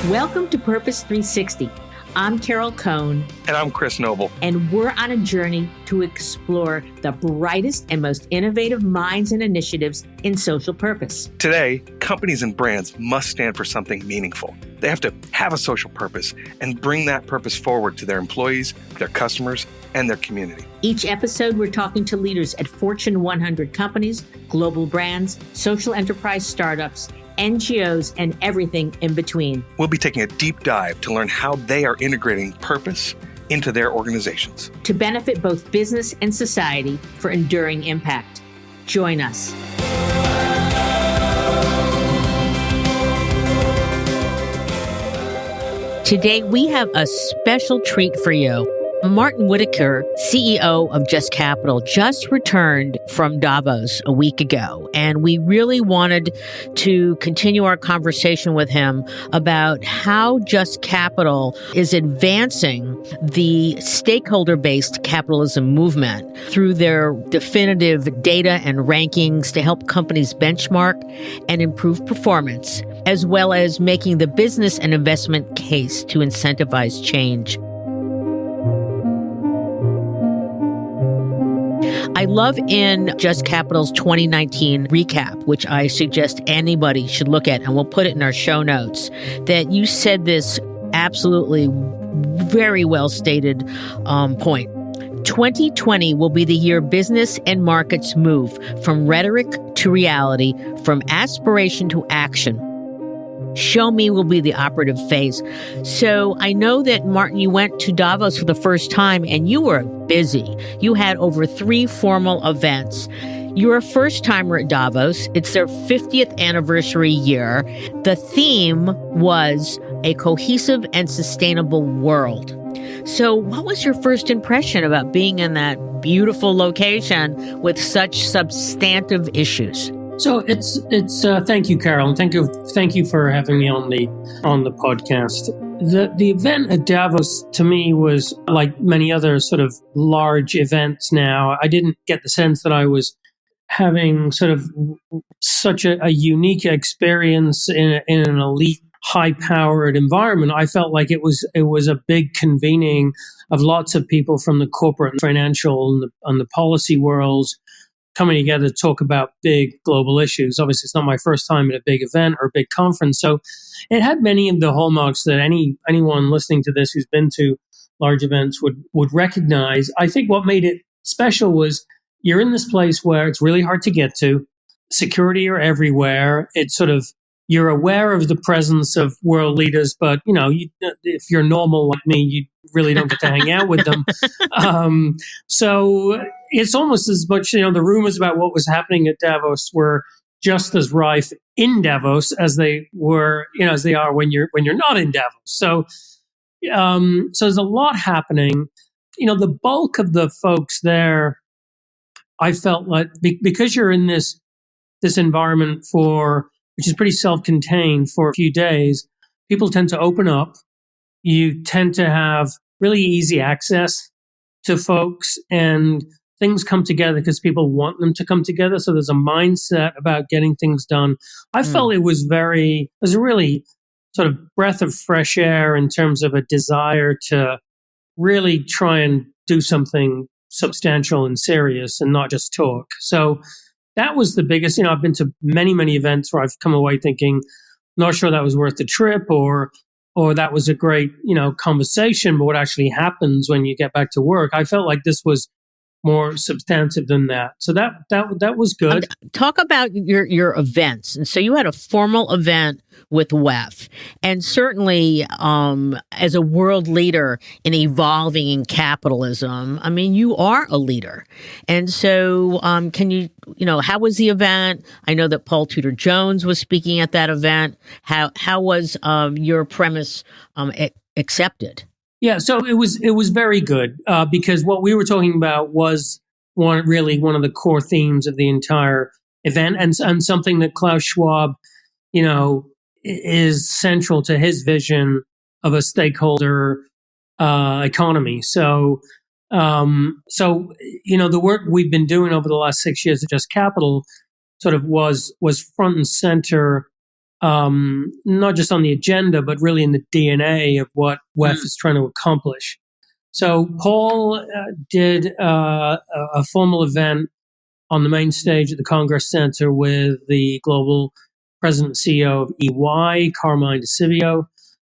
Welcome to Purpose 360. I'm Carol Cohn. And I'm Chris Noble. And we're on a journey to explore the brightest and most innovative minds and initiatives in social purpose. Today, companies and brands must stand for something meaningful. They have to have a social purpose and bring that purpose forward to their employees, their customers, and their community. Each episode, we're talking to leaders at Fortune 100 companies, global brands, social enterprise startups, NGOs, and everything in between. We'll be taking a deep dive to learn how they are integrating purpose into their organizations to benefit both business and society for enduring impact. Join us. Today, we have a special treat for you. Martin Whittaker, CEO of Just Capital, just returned from Davos a week ago, and we really wanted to continue our conversation with him about how Just Capital is advancing the stakeholder-based capitalism movement through their definitive data and rankings to help companies benchmark and improve performance, as well as making the business and investment case to incentivize change. I love in Just Capital's 2019 recap, which I suggest anybody should look at, and we'll put it in our show notes, that you said this absolutely very well stated point. 2020 will be the year business and markets move from rhetoric to reality, from aspiration to action. Show me will be the operative phase. So I know that, Martin, you went to Davos for the first time and you were busy. You had over 3 formal events. You're a first-timer at Davos. It's their 50th anniversary year. The theme was a cohesive and sustainable world. So what was your first impression about being in that beautiful location with such substantive issues? So it's thank you, Carol, and thank you for having me on the podcast. The event at Davos to me was like many other sort of large events now. I didn't get the sense that I was having sort of such a unique experience in an elite, high-powered environment. I felt like it was a big convening of lots of people from the corporate and financial and the policy worlds coming together to talk about big global issues. Obviously, it's not my first time at a big event or a big conference, so it had many of the hallmarks that anyone listening to this who's been to large events would recognize. I think what made it special was you're in this place where it's really hard to get to. Security are everywhere. It's sort of, you're aware of the presence of world leaders, but if you're normal like me, you really don't get to hang out with them. So it's almost as much, the rumors about what was happening at Davos were just as rife in Davos as they were, as they are when you're not in Davos. So there's a lot happening. The bulk of the folks there, I felt like because you're in this environment which is pretty self-contained for a few days, people tend to open up. You tend to have really easy access to folks, and things come together because people want them to come together. So there's a mindset about getting things done. I felt it was a really sort of breath of fresh air in terms of a desire to really try and do something substantial and serious and not just talk. So that was the biggest, I've been to many, many events where I've come away thinking, not sure that was worth the trip or that was a great, conversation, but what actually happens when you get back to work? I felt like this was more substantive than that. So that was good. Talk about your events. And so you had a formal event with WEF, and certainly as a world leader in evolving in capitalism, I mean, you are a leader. And so can you, how was the event? I know that Paul Tudor Jones was speaking at that event. How was your premise accepted? Yeah, so it was very good because what we were talking about was one of the core themes of the entire event, and something that Klaus Schwab, is central to his vision of a stakeholder economy. So the work we've been doing over the last 6 years at Just Capital sort of was front and center not just on the agenda, but really in the DNA of what WEF is trying to accomplish. So Paul did a formal event on the main stage at the Congress Center with the global president and CEO of EY, Carmine DeCivio.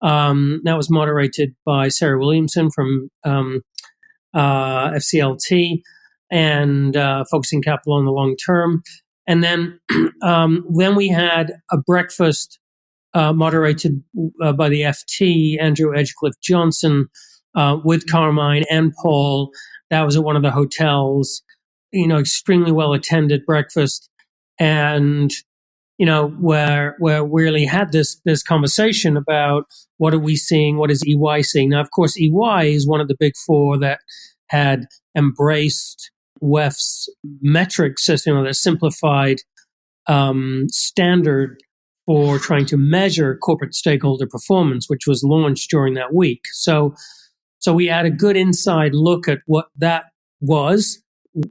That was moderated by Sarah Williamson from FCLT and focusing capital on the long term. And then we had a breakfast moderated by the FT, Andrew Edgecliffe Johnson, with Carmine and Paul. That was at one of the hotels, extremely well attended breakfast. And, where we really had this conversation about what are we seeing, what is EY seeing. Now, of course, EY is one of the big four that had embraced WEF's metric system, the simplified standard for trying to measure corporate stakeholder performance, which was launched during that week. So we had a good inside look at what that was.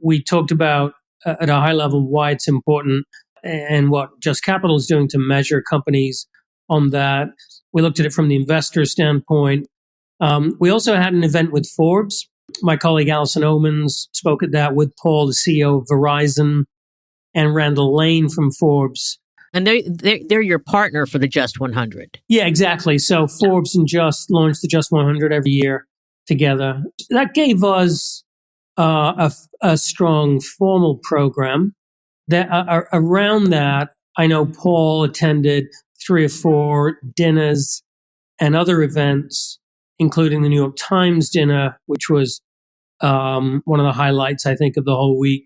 We talked about at a high level why it's important and what Just Capital is doing to measure companies on that. We looked at it from the investor standpoint. We also had an event with Forbes. My colleague Alison Omans spoke at that with Paul, the CEO of Verizon, and Randall Lane from Forbes. And they're your partner for the Just 100. Yeah, exactly. So Forbes and Just launched the Just 100 every year together. That gave us a strong formal program. That around that, I know Paul attended 3 or 4 dinners and other events, including the New York Times dinner, which was one of the highlights, I think, of the whole week,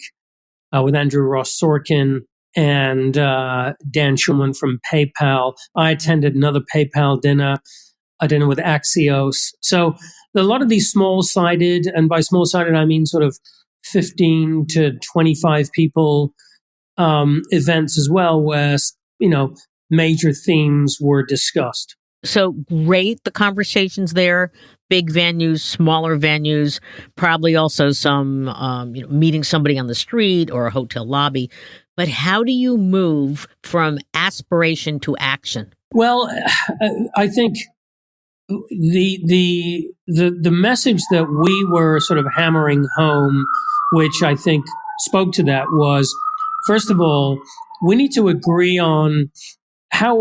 with Andrew Ross Sorkin and Dan Schulman from PayPal. I attended another PayPal dinner, a dinner with Axios. So a lot of these small-sided, and by small-sided I mean sort of 15 to 25 people events as well, where major themes were discussed. So rate the conversations there, big venues, smaller venues, probably also some, meeting somebody on the street or a hotel lobby. But how do you move from aspiration to action? Well, I think the message that we were sort of hammering home, which I think spoke to that, was, first of all, we need to agree on how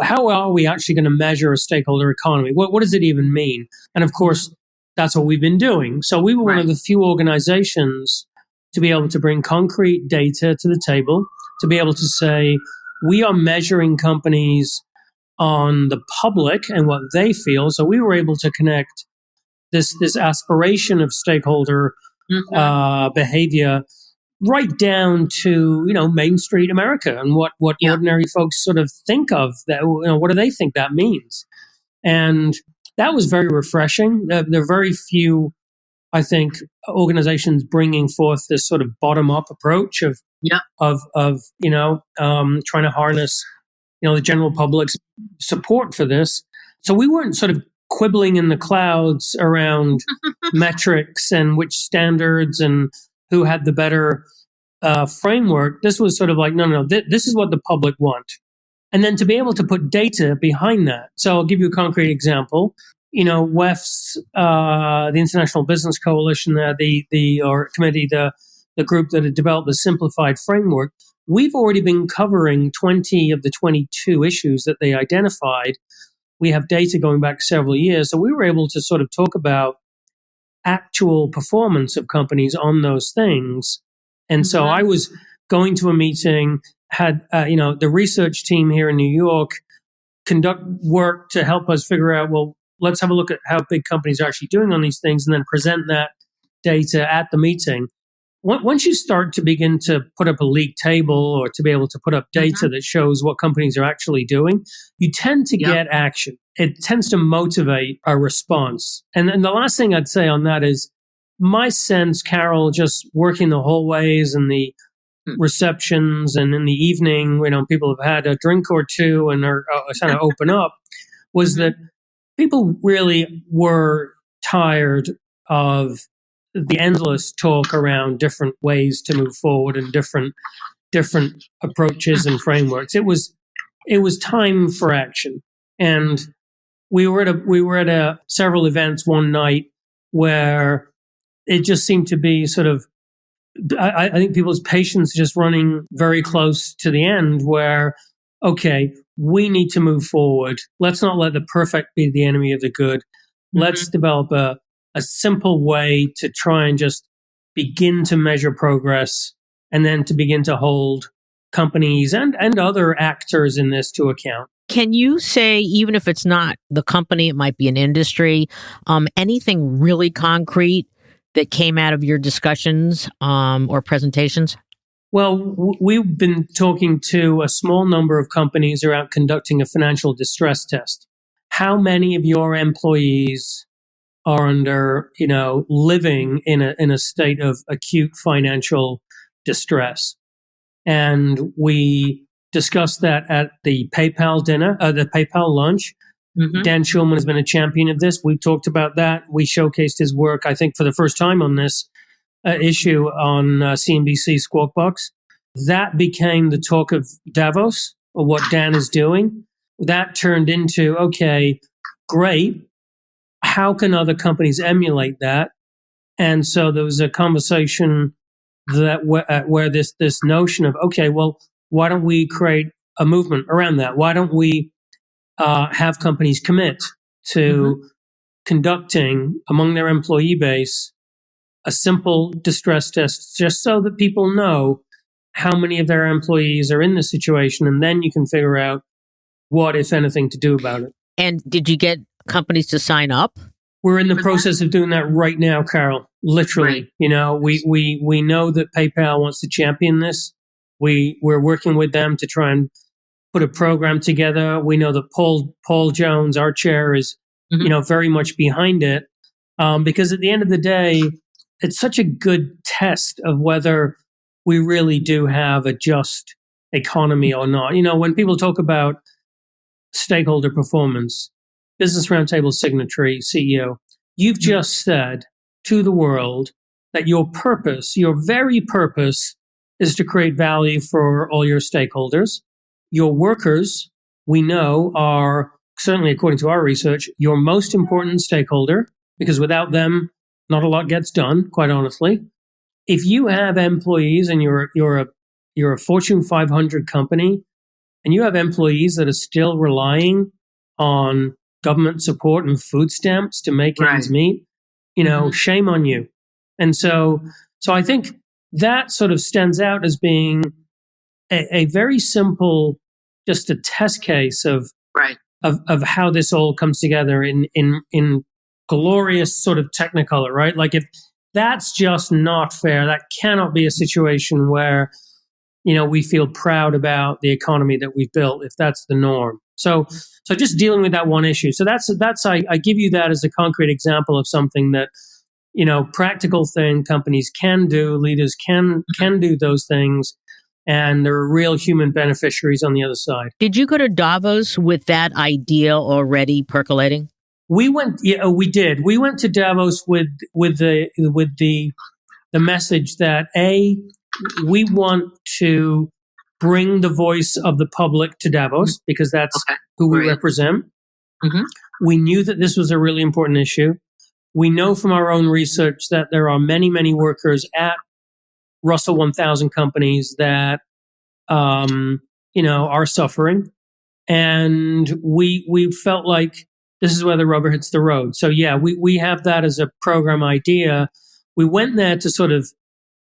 how are we actually going to measure a stakeholder economy? What does it even mean? And of course, that's what we've been doing. So we were one of the few organizations to be able to bring concrete data to the table, to be able to say, we are measuring companies on the public and what they feel. So we were able to connect this aspiration of stakeholder behavior right down to Main Street America and what ordinary folks sort of think of that. What do they think that means? And that was very refreshing. There are very few, I think, organizations bringing forth this sort of bottom up approach of trying to harness the general public's support for this. So we weren't sort of quibbling in the clouds around metrics and which standards and who had the better framework. This was sort of like, no, this is what the public want. And then to be able to put data behind that. So I'll give you a concrete example. WEF's, the International Business Coalition, the group that had developed the simplified framework, we've already been covering 20 of the 22 issues that they identified. We have data going back several years. So we were able to sort of talk about actual performance of companies on those things. And so I was going to a meeting, had the research team here in New York conduct work to help us figure out, well, let's have a look at how big companies are actually doing on these things and then present that data at the meeting. Once you start to begin to put up a league table or to be able to put up data that shows what companies are actually doing, you tend to get action. It tends to motivate a response. And the last thing I'd say on that is my sense, Carol, just working the hallways and the receptions and in the evening, people have had a drink or two and are trying to open up, was that people really were tired of the endless talk around different ways to move forward and different approaches and frameworks. It was it was time for action. And we were at several events one night where it just seemed to be sort of, I think people's patience just running very close to the end where, okay, we need to move forward. Let's not let the perfect be the enemy of the good. Let's develop a simple way to try and just begin to measure progress and then to begin to hold companies and other actors in this to account. Can you say, even if it's not the company, it might be an industry, anything really concrete that came out of your discussions or presentations? Well, we've been talking to a small number of companies around conducting a financial distress test. How many of your employees are under, living in a state of acute financial distress? And we discussed that at the PayPal dinner, the PayPal lunch. Dan Schulman has been a champion of this. We talked about that. We showcased his work, I think, for the first time on this issue on CNBC Squawk Box. That became the talk of Davos, or what Dan is doing. That turned into, okay, great. How can other companies emulate that? And so there was a conversation that where this notion of, okay, well, why don't we create a movement around that? Why don't we have companies commit to conducting among their employee base a simple distress test, just so that people know how many of their employees are in this situation, and then you can figure out what, if anything, to do about it. And did you get companies to sign up? We're in the process of doing that right now, Carol. Literally, right. We know that PayPal wants to champion this. We're working with them to try and put a program together. We know that Paul Jones, our chair, is very much behind it, because at the end of the day, it's such a good test of whether we really do have a just economy or not. When people talk about stakeholder performance, Business Roundtable signatory CEO, you've just said to the world that your purpose, your very purpose, is to create value for all your stakeholders. Your workers, we know, are, certainly according to our research, your most important stakeholder, because without them, not a lot gets done, quite honestly. If you have employees and you're a Fortune 500 company, and you have employees that are still relying on government support and food stamps to make ends meet, shame on you. And so I think that sort of stands out as being a very simple, just a test case of how this all comes together in glorious sort of technicolor, right? Like, if that's just not fair, that cannot be a situation where, we feel proud about the economy that we've built, if that's the norm. So just dealing with that one issue. So that's I give you that as a concrete example of something that, practical thing companies can do, leaders can do those things, and there are real human beneficiaries on the other side. Did you go to Davos with that idea already percolating? We went. Yeah, we did. We went to Davos with the message that we want to bring the voice of the public to Davos, because that's who we represent. We knew that this was a really important issue. We know from our own research that there are many, many workers at Russell 1000 companies that are suffering, and we felt like this is where the rubber hits the road. So yeah, we have that as a program idea. We went there to sort of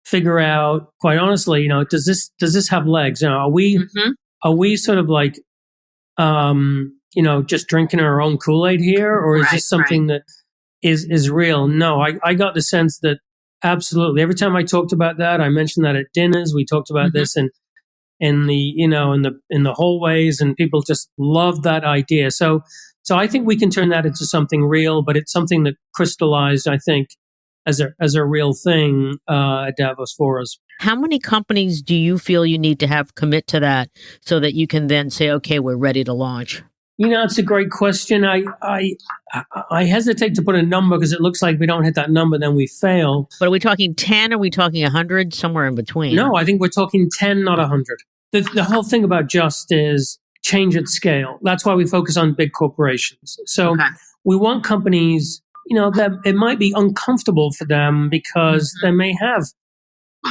figure out, quite honestly, does this have legs? Are we sort of like just drinking our own Kool-Aid here, or is this something that is real? No, I got the sense that absolutely. Every time I talked about that, I mentioned that at dinners. We talked about this in the hallways, and people just loved that idea. So I think we can turn that into something real, but it's something that crystallized, I think, as a real thing at Davos for us. How many companies do you feel you need to have commit to that so that you can then say, okay, we're ready to launch? It's a great question. I hesitate to put a number, because it looks like we don't hit that number, then we fail. But are we talking 10? Are we talking 100? Somewhere in between? No, I think we're talking 10, not 100. The whole thing about just is change at scale. That's why we focus on big corporations. So we want companies, that it might be uncomfortable for them because they may have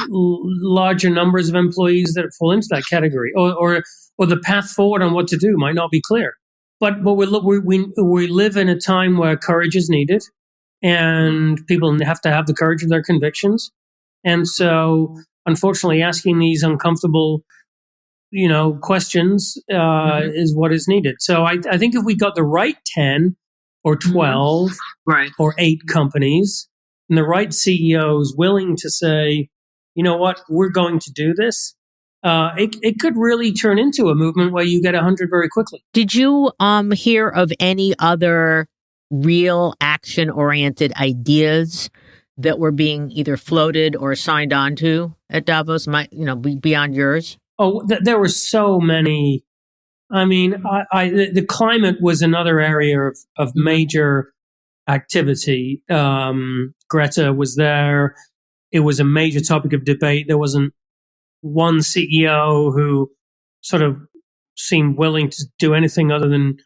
larger numbers of employees that fall into that category, or the path forward on what to do might not be clear. But we live in a time where courage is needed, and people have to have the courage of their convictions. And so, unfortunately, asking these uncomfortable, questions is what is needed. So I think if we got the right 10 or 12 or 8 companies and the right CEOs willing to say, you know what, we're going to do this, it could really turn into a movement where you get 100 very quickly. Did you hear of any other real action-oriented ideas that were being either floated or signed on to at Davos, beyond yours? Oh, there were so many. I mean, the climate was another area of major activity. Greta was there. It was a major topic of debate. There wasn't one CEO who sort of seemed willing to do anything other than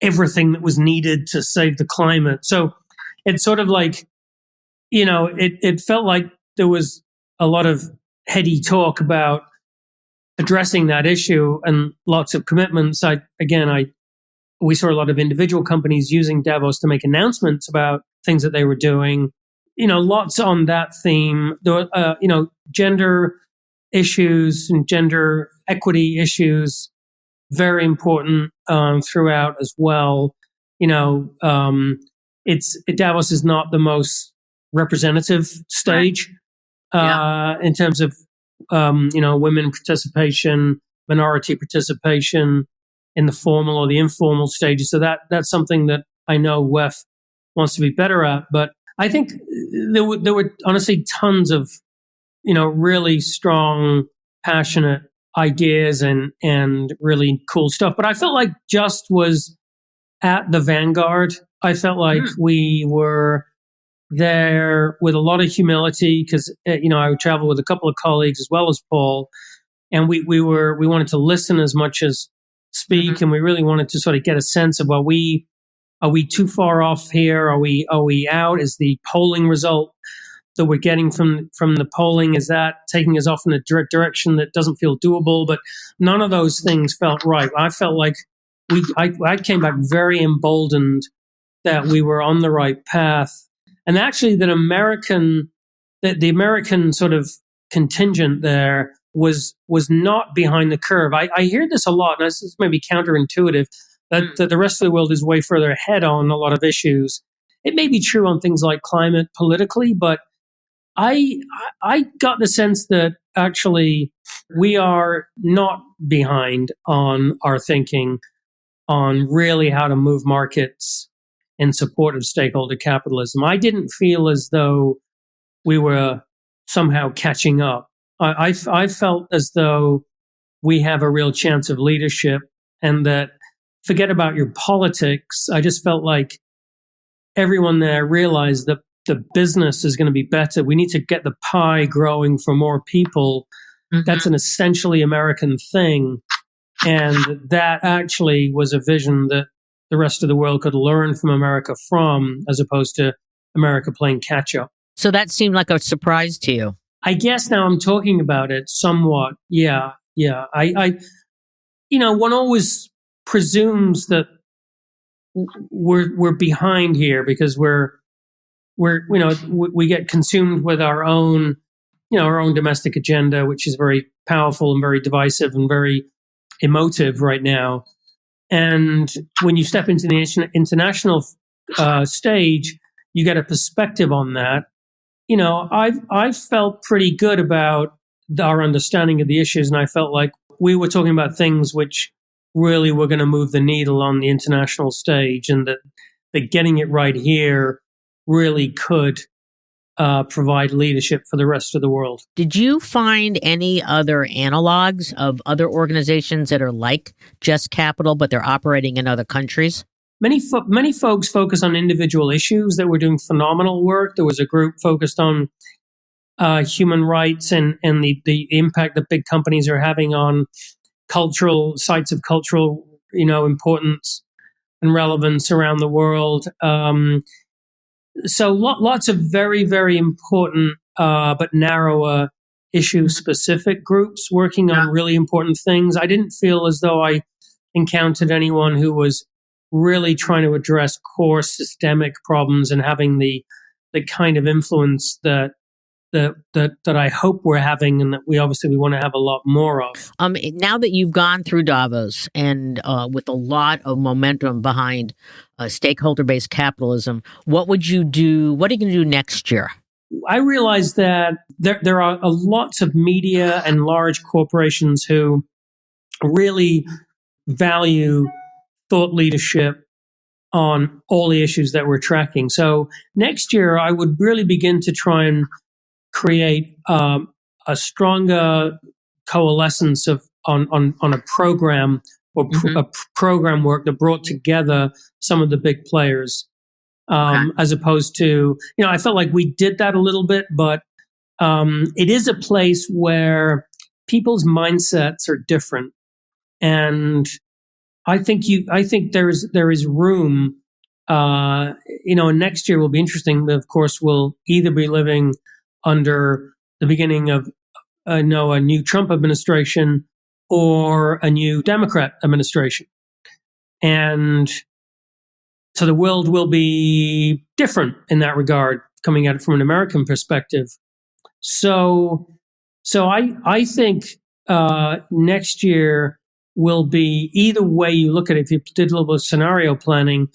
everything that was needed to save the climate. So it's sort of like, it felt like there was a lot of heady talk about addressing that issue and lots of commitments. We saw a lot of individual companies using Davos to make announcements about things that they were doing. Lots on that theme. There were, gender issues and gender equity issues, very important throughout as well. Davos is not the most representative stage in terms of women participation, minority participation in the formal or the informal stages. So that's something that I know WEF wants to be better at. But I think there were honestly tons of really strong, passionate ideas and really cool stuff. But I felt like Just was at the vanguard. I felt like we were there with a lot of humility because I would travel with a couple of colleagues as well as Paul, and we wanted to listen as much as speak, and we really wanted to sort of get a sense of are we too far off here? Are we out? Is the polling result that we're getting from the polling, is that taking us off in a direction that doesn't feel doable? But none of those things felt right. I felt like I came back very emboldened that we were on the right path. And actually, the American sort of contingent there was not behind the curve. I hear this a lot, and this is maybe counterintuitive, that the rest of the world is way further ahead on a lot of issues. It may be true on things like climate politically, but I got the sense that actually we are not behind on our thinking on really how to move markets in support of stakeholder capitalism. I didn't feel as though we were somehow catching up. I felt as though we have a real chance of leadership, and that forget about your politics. I just felt like everyone there realized that the business is going to be better. We need to get the pie growing for more people. That's an essentially American thing. And that actually was a vision that the rest of the world could learn from America from, as opposed to America playing catch up. So that seemed like a surprise to you. I guess now I'm talking about it somewhat. Yeah. One always presumes that we're behind here because we get consumed with our own domestic agenda, which is very powerful and very divisive and very emotive right now. And when you step into the international stage, you get a perspective on that. I've felt pretty good about our understanding of the issues, and I felt like we were talking about things which really were going to move the needle on the international stage, and that getting it right here really could provide leadership for the rest of the world. Did you find any other analogs of other organizations that are like Just Capital, but they're operating in other countries? Many folks focus on individual issues that were doing phenomenal work. There was a group focused on human rights and the impact that big companies are having on cultural sites of cultural importance and relevance around the world. So lots of very, very important but narrower issue-specific groups working on really important things. I didn't feel as though I encountered anyone who was really trying to address core systemic problems and having the kind of influence that I hope we're having, and that we want to have a lot more of. Now that you've gone through Davos and with a lot of momentum behind stakeholder-based capitalism, what would you do? What are you going to do next year? I realize that there are lots of media and large corporations who really value thought leadership on all the issues that we're tracking. So next year, I would really begin to try and create a stronger coalescence on a program or a program work that brought together some of the big players, as opposed to, I felt like we did that a little bit, but it is a place where people's mindsets are different, and I think there is room. And next year will be interesting. Of course, we'll either be living under the beginning of a new Trump administration or a new Democrat administration, and so the world will be different in that regard, coming at it from an American perspective. So I think next year will be, either way you look at it, if you did a little bit of scenario planning,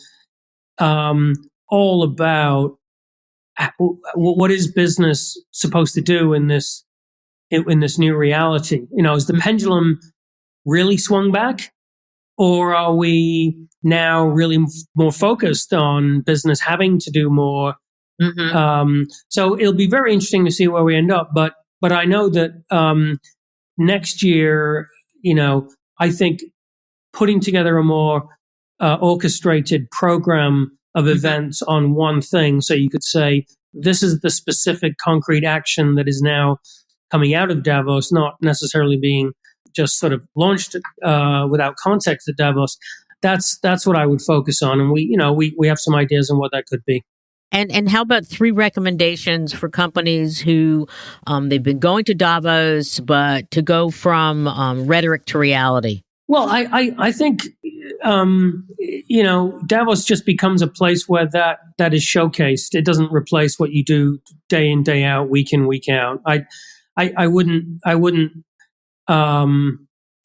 all about what is business supposed to do in this new reality. Is the pendulum really swung back, or are we now really more focused on business having to do more? So it'll be very interesting to see where we end up. But I know that next year, I think putting together a more orchestrated program of events on one thing, so you could say, this is the specific concrete action that is now coming out of Davos, not necessarily being just sort of launched without context at Davos. That's what I would focus on, and we have some ideas on what that could be. And how about 3 recommendations for companies who they've been going to Davos, but to go from rhetoric to reality? Well, I think Davos just becomes a place where that is showcased. It doesn't replace what you do day in, day out, week in, week out. I wouldn't.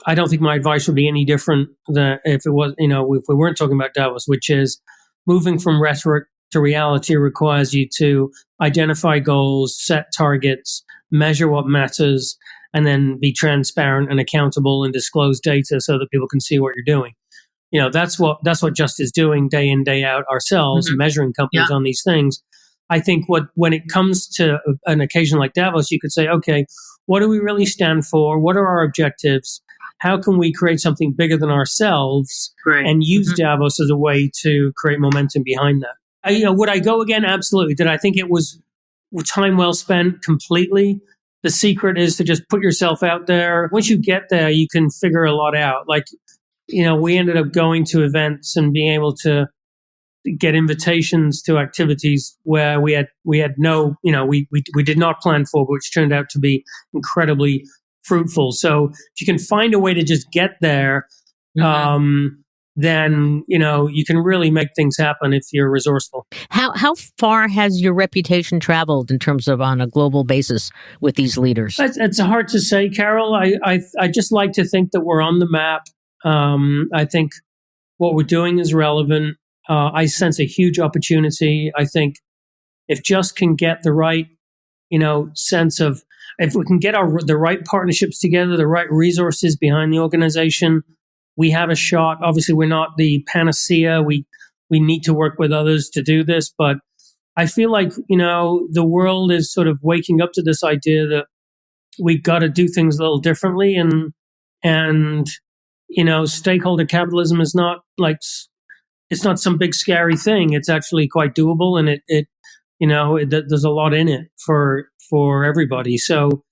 I don't think my advice would be any different than if it was, if we weren't talking about Davos, which is moving from rhetoric to reality requires you to identify goals, set targets, measure what matters, and then be transparent and accountable and disclose data so that people can see what you're doing. That's what Just is doing day in, day out ourselves, measuring companies on these things. I think when it comes to an occasion like Davos, you could say, okay, what do we really stand for? What are our objectives? How can we create something bigger than ourselves and use Davos as a way to create momentum behind that? Would I go again? Absolutely. Did I think it was time well spent? Completely. The secret is to just put yourself out there. Once you get there, you can figure a lot out. We ended up going to events and being able to get invitations to activities where we had no, we did not plan for, but which turned out to be incredibly fruitful. So if you can find a way to just get there, then you can really make things happen if you're resourceful. How far has your reputation traveled in terms of on a global basis with these leaders? It's hard to say, Carol. I just like to think that we're on the map. I think what we're doing is relevant. I sense a huge opportunity. I think if Just can get the right, sense of, if we can get the right partnerships together, the right resources behind the organization, we have a shot. Obviously, we're not the panacea. We need to work with others to do this. But I feel like, the world is sort of waking up to this idea that we've got to do things a little differently. And stakeholder capitalism is not it's not some big scary thing. It's actually quite doable, and there's a lot in it for everybody. So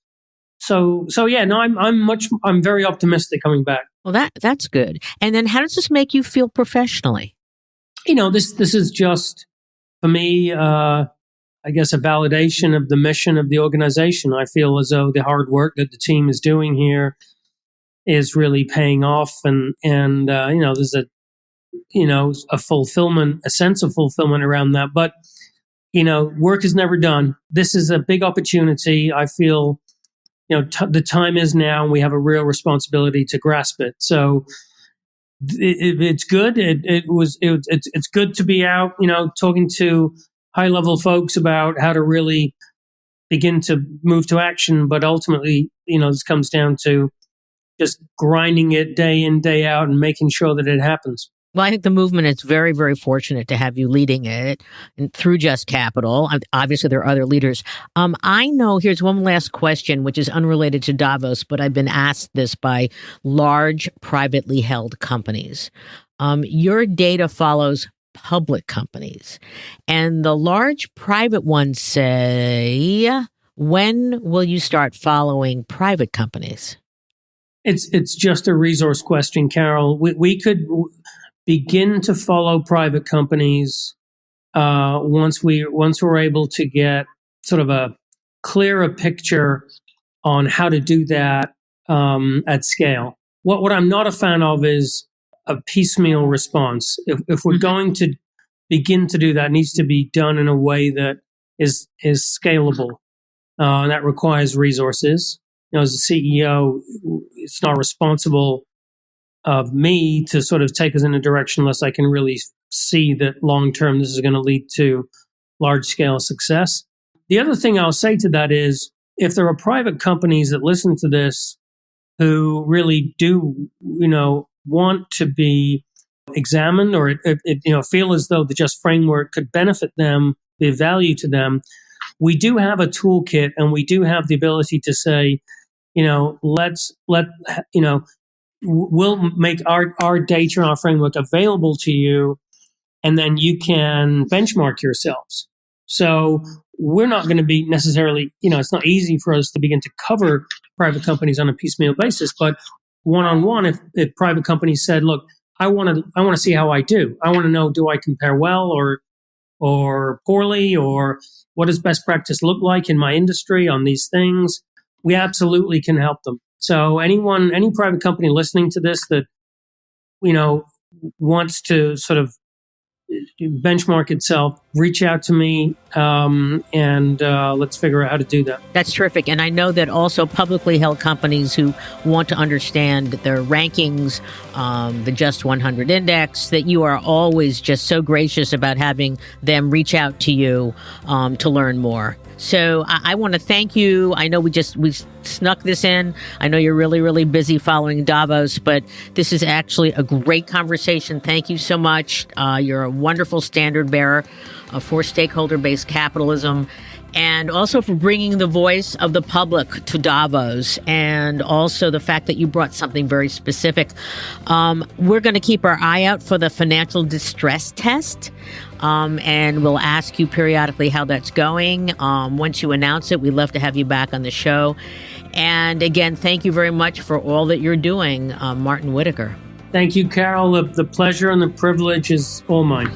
yeah, no, I'm very optimistic coming back. Well, that's good. And then how does this make you feel professionally? This is just, for me, I guess, a validation of the mission of the organization. I feel as though the hard work that the team is doing here is really paying off, and there's a fulfillment, a sense of fulfillment around that. But work is never done. This is a big opportunity. I feel the time is now, and we have a real responsibility to grasp it. So it's good. It's good to be out, talking to high level folks about how to really begin to move to action. But ultimately, this comes down to just grinding it day in, day out, and making sure that it happens. Well, I think the movement is very, very fortunate to have you leading it through Just Capital. Obviously, there are other leaders. I know, here's one last question, which is unrelated to Davos, but I've been asked this by large privately held companies. Your data follows public companies, and the large private ones say, when will you start following private companies? It's just a resource question, Carol. We could begin to follow private companies once we're able to get sort of a clearer picture on how to do that at scale. What I'm not a fan of is a piecemeal response. If we're going to begin to do that, it needs to be done in a way that is scalable. And that requires resources. As a CEO, it's not responsible of me to sort of take us in a direction unless I can really see that long term this is going to lead to large scale success. The other thing I'll say to that is, if there are private companies that listen to this who really do, want to be examined, or feel as though the Just framework could benefit them, be of value to them, we do have a toolkit, and we do have the ability to say, we'll make our data and our framework available to you, and then you can benchmark yourselves. So we're not going to be necessarily, it's not easy for us to begin to cover private companies on a piecemeal basis, but one-on-one, if private companies said, look, I want to see how I do. I want to know, do I compare well or poorly, or what does best practice look like in my industry on these things? We absolutely can help them. So any private company listening to this that, wants to sort of benchmark itself, reach out to me, and let's figure out how to do that. That's terrific. And I know that also publicly held companies who want to understand their rankings, the Just 100 index, that you are always just so gracious about having them reach out to you to learn more. So I want to thank you. I know we snuck this in. I know you're really, really busy following Davos, but this is actually a great conversation. Thank you so much. You're a wonderful standard bearer for stakeholder-based capitalism, and also for bringing the voice of the public to Davos, and also the fact that you brought something very specific. We're going to keep our eye out for the financial distress test. And we'll ask you periodically how that's going. Once you announce it, we'd love to have you back on the show. And again, thank you very much for all that you're doing, Martin Whittaker. Thank you, Carol. The pleasure and the privilege is all mine.